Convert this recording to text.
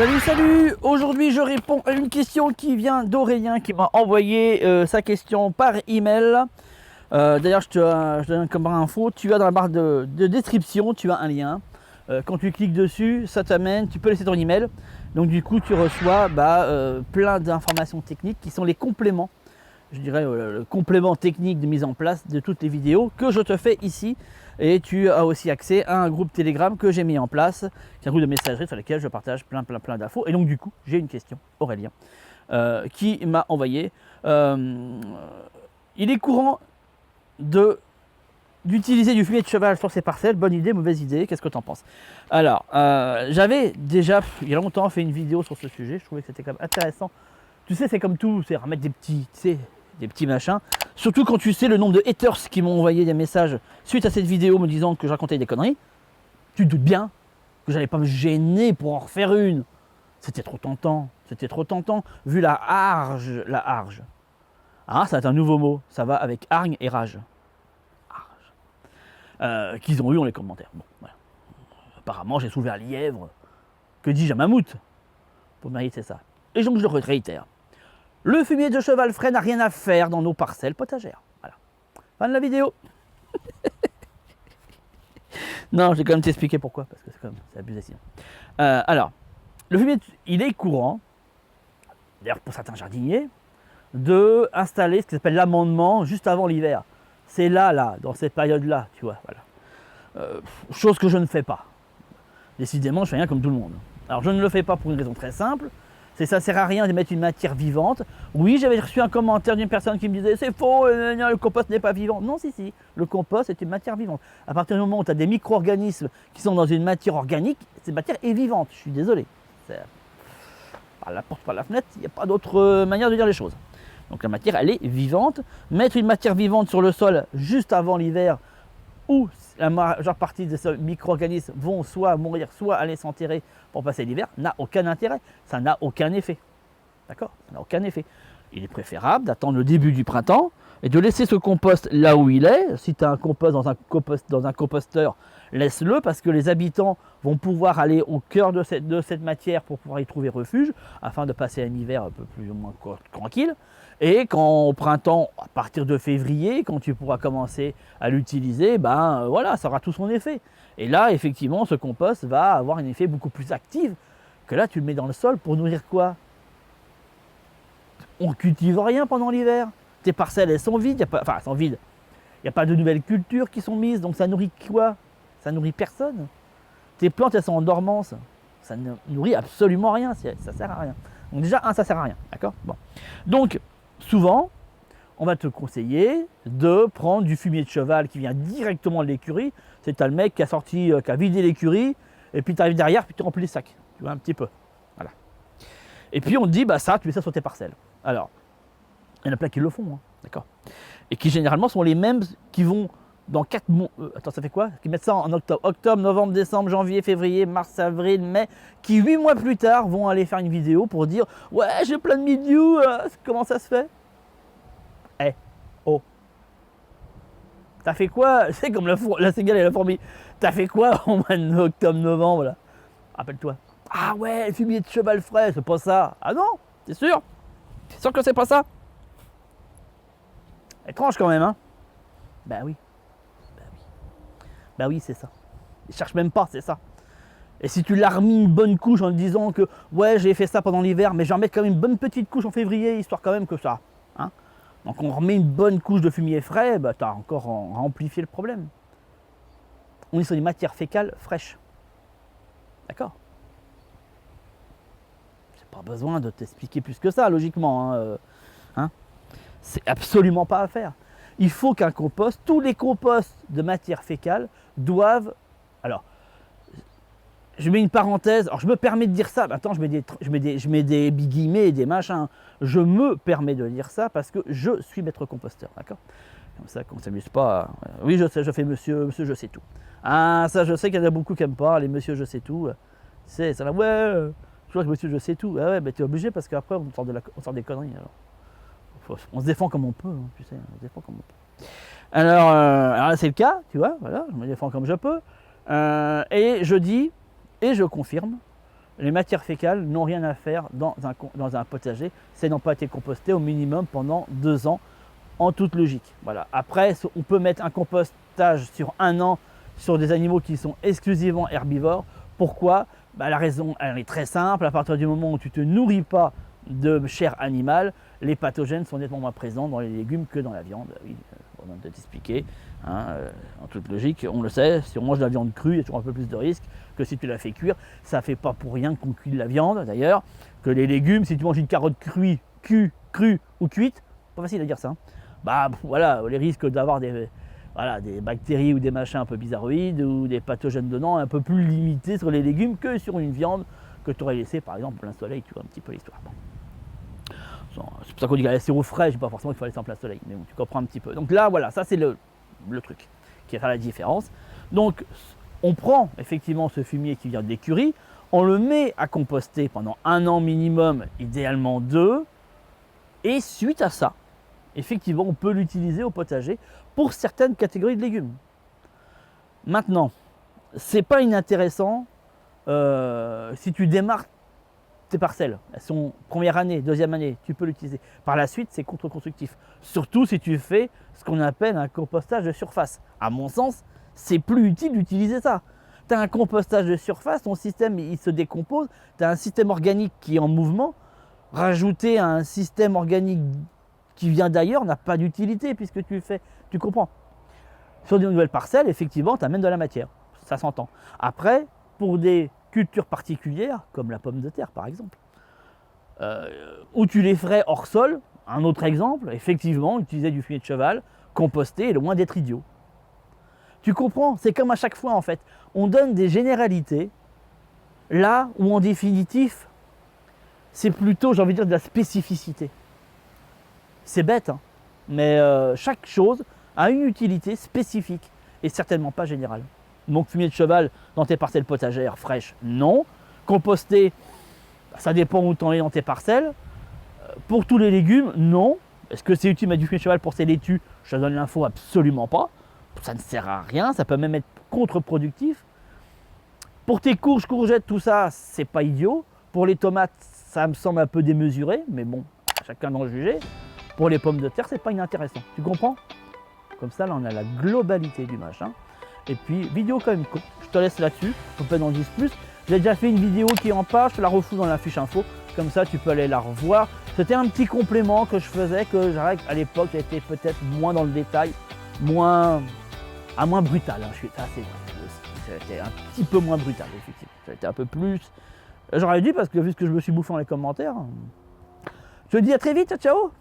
Salut. Aujourd'hui je réponds à une question qui vient d'Aurélien qui m'a envoyé sa question par email. D'ailleurs je te donne comme info, tu as dans la barre de description, tu as un lien. Quand tu cliques dessus, ça t'amène, tu peux laisser ton email. Donc du coup tu reçois plein d'informations techniques qui sont les compléments, je dirais le complément technique de mise en place de toutes les vidéos que je te fais ici. Et tu as aussi accès à un groupe Telegram que j'ai mis en place, qui est un groupe de messagerie sur lequel je partage plein d'infos. Et donc du coup, j'ai une question, Aurélien, qui m'a envoyé. Il est courant d'utiliser du fumier de cheval sur ses parcelles. Bonne idée, mauvaise idée, qu'est-ce que tu en penses? Alors, j'avais déjà, il y a longtemps, fait une vidéo sur ce sujet. Je trouvais que c'était quand même intéressant. Tu sais, c'est comme tout, c'est remettre des petits machins. Surtout quand tu sais le nombre de haters qui m'ont envoyé des messages suite à cette vidéo me disant que je racontais des conneries. Tu te doutes bien que j'allais pas me gêner pour en refaire une. C'était trop tentant. Vu la harge. Ah, ça va être un nouveau mot. Ça va avec hargne et rage. Qu'ils ont eu dans les commentaires. Bon, voilà. Apparemment, j'ai soulevé un lièvre. Que dis-je, un mammouth pour mériter ça. Et donc, je le réitère. Le fumier de cheval frais n'a rien à faire dans nos parcelles potagères. Voilà. Fin de la vidéo. Non, je vais quand même t'expliquer pourquoi, parce que c'est abusé sinon. Alors, le fumier, il est courant, d'ailleurs pour certains jardiniers, de installer ce qui s'appelle l'amendement juste avant l'hiver. C'est là, dans cette période-là, tu vois. Voilà. Chose que je ne fais pas. Décidément, je fais rien comme tout le monde. Alors, je ne le fais pas pour une raison très simple. Ça ne sert à rien de mettre une matière vivante. Oui, j'avais reçu un commentaire d'une personne qui me disait c'est faux, le compost n'est pas vivant. Non, si, le compost est une matière vivante. À partir du moment où tu as des micro-organismes qui sont dans une matière organique, cette matière est vivante. Je suis désolé. Par la porte, par la fenêtre, il n'y a pas d'autre manière de dire les choses. Donc la matière, elle est vivante. Mettre une matière vivante sur le sol juste avant l'hiver, où la majeure partie de ces micro-organismes vont soit mourir, soit aller s'enterrer pour passer l'hiver, n'a aucun intérêt, ça n'a aucun effet. D'accord? Ça n'a aucun effet. Il est préférable d'attendre le début du printemps et de laisser ce compost là où il est. Si tu as un compost dans un composteur, laisse-le parce que les habitants vont pouvoir aller au cœur de cette matière pour pouvoir y trouver refuge afin de passer un hiver un peu plus ou moins tranquille. Et quand au printemps, à partir de février, quand tu pourras commencer à l'utiliser, voilà, ça aura tout son effet. Et là, effectivement, ce compost va avoir un effet beaucoup plus actif que là, tu le mets dans le sol pour nourrir quoi? On ne cultive rien pendant l'hiver. Tes parcelles, elles sont vides. Elles sont vides. Il n'y a pas de nouvelles cultures qui sont mises. Donc ça nourrit quoi? Ça nourrit personne. Tes plantes, elles sont en dormance. Ça ne nourrit absolument rien. Ça ne sert à rien. Donc déjà, ça ne sert à rien. D'accord? Bon. Donc, souvent, on va te conseiller de prendre du fumier de cheval qui vient directement de l'écurie. C'est le mec qui a vidé l'écurie, et puis tu arrives derrière, puis tu remplis les sacs. Tu vois, un petit peu. Voilà. Et puis on te dit, tu mets ça sur tes parcelles. Alors, il y en a plein qui le font, hein, d'accord? Et qui généralement sont les mêmes qui vont dans 4 mois. Attends, ça fait quoi? Qui mettent ça en octobre. Octobre, novembre, décembre, janvier, février, mars, avril, mai. Qui 8 mois plus tard vont aller faire une vidéo pour dire ouais, j'ai plein de mildiou, comment ça se fait? Oh. T'as fait quoi? C'est comme la cigale et la fourmi. T'as fait quoi au mois d'octobre, novembre là? Rappelle-toi. Ah ouais, le fumier de cheval frais, c'est pas ça. Ah non? T'es sûr? T'es sûr que c'est pas ça? Étrange quand même, hein? Oui. Oui, c'est ça. Ils cherchent même pas, c'est ça. Et si tu l'as remis une bonne couche en te disant que ouais, j'ai fait ça pendant l'hiver, mais j'en mets quand même une bonne petite couche en février, histoire quand même que ça. Hein? Donc on remet une bonne couche de fumier frais, tu as encore amplifié le problème. On est sur des matières fécales fraîches. D'accord? J'ai pas besoin de t'expliquer plus que ça, logiquement. Hein? C'est absolument pas à faire. Il faut qu'un compost, tous les composts de matière fécale doivent... Alors, je mets une parenthèse, alors je me permets de dire ça, attends, je mets des guillemets et des machins. Je me permets de dire ça parce que je suis maître composteur, d'accord? Comme ça, qu'on ne s'amuse pas. Oui, je sais, je fais monsieur je sais tout. Ah, ça, je sais qu'il y en a beaucoup qui n'aiment pas, les monsieur je sais tout. C'est ça là, ouais, je vois que monsieur je sais tout. Ah ouais, t'es obligé parce qu'après on sort des conneries. Alors. On se défend comme on peut, hein, tu sais, on se défend comme on peut. Alors là, c'est le cas, tu vois, voilà, je me défends comme je peux. Et je dis, et je confirme, les matières fécales n'ont rien à faire dans un potager, c'est n'ont pas été compostées au minimum pendant 2 ans, en toute logique. Voilà. Après, on peut mettre un compostage sur 1 an sur des animaux qui sont exclusivement herbivores. Pourquoi? La raison, elle est très simple. À partir du moment où tu ne te nourris pas de chair animale, les pathogènes sont nettement moins présents dans les légumes que dans la viande. Oui, on vient de t'expliquer, hein, en toute logique, on le sait, si on mange de la viande crue, il y a toujours un peu plus de risque que si tu la fais cuire. Ça ne fait pas pour rien qu'on cuit de la viande, d'ailleurs, que les légumes, si tu manges une carotte crue ou cuite, pas facile à dire ça, hein, voilà, les risques d'avoir des bactéries ou des machins un peu bizarroïdes ou des pathogènes dedans un peu plus limités sur les légumes que sur une viande que tu aurais laissé par exemple plein soleil, tu vois un petit peu l'histoire. Bon. C'est pour ça qu'on dit qu'à laisser au frais, je dis pas forcément qu'il faut laisser en plein soleil, mais bon, tu comprends un petit peu. Donc là, voilà, ça c'est le truc qui va faire la différence. Donc on prend effectivement ce fumier qui vient de l'écurie, on le met à composter pendant 1 an minimum, idéalement 2, et suite à ça, effectivement, on peut l'utiliser au potager pour certaines catégories de légumes. Maintenant, c'est pas inintéressant si tu démarres tes parcelles. Elles sont première année, deuxième année, tu peux l'utiliser. Par la suite, c'est contre-constructif. Surtout si tu fais ce qu'on appelle un compostage de surface. À mon sens, c'est plus utile d'utiliser ça. Tu as un compostage de surface, ton système il se décompose, tu as un système organique qui est en mouvement. Rajouter un système organique qui vient d'ailleurs n'a pas d'utilité puisque tu comprends. Sur des nouvelles parcelles, effectivement, tu amènes de la matière, ça s'entend. Après, pour des cultures particulières, comme la pomme de terre par exemple, où tu les ferais hors sol, un autre exemple, effectivement, utiliser du fumier de cheval, composter, est loin d'être idiot. Tu comprends? C'est comme à chaque fois en fait, on donne des généralités, là où en définitive, c'est plutôt, j'ai envie de dire, de la spécificité. C'est bête, hein, mais chaque chose a une utilité spécifique et certainement pas générale. Donc fumier de cheval dans tes parcelles potagères fraîches, non. Composter, ça dépend où tu en es dans tes parcelles. Pour tous les légumes, non. Est-ce que c'est utile de mettre du fumier de cheval pour ces laitues? Je te donne l'info, absolument pas. Ça ne sert à rien, ça peut même être contre-productif. Pour tes courges, courgettes, tout ça, c'est pas idiot. Pour les tomates, ça me semble un peu démesuré, mais bon, chacun d'en juger. Pour les pommes de terre, c'est pas inintéressant. Tu comprends? Comme ça, là, on a la globalité du machin. Et puis, vidéo quand même courte. Je te laisse là-dessus. On peut en dire plus. J'ai déjà fait une vidéo qui en parle. Je te la refous dans la fiche info. Comme ça, tu peux aller la revoir. C'était un petit complément que je faisais, que à l'époque, j'étais peut-être moins dans le détail, moins brutal. Hein. C'était un petit peu moins brutal, effectivement. C'était un peu plus. J'aurais dû parce que vu ce que je me suis bouffé dans les commentaires. Je te dis à très vite. Ciao.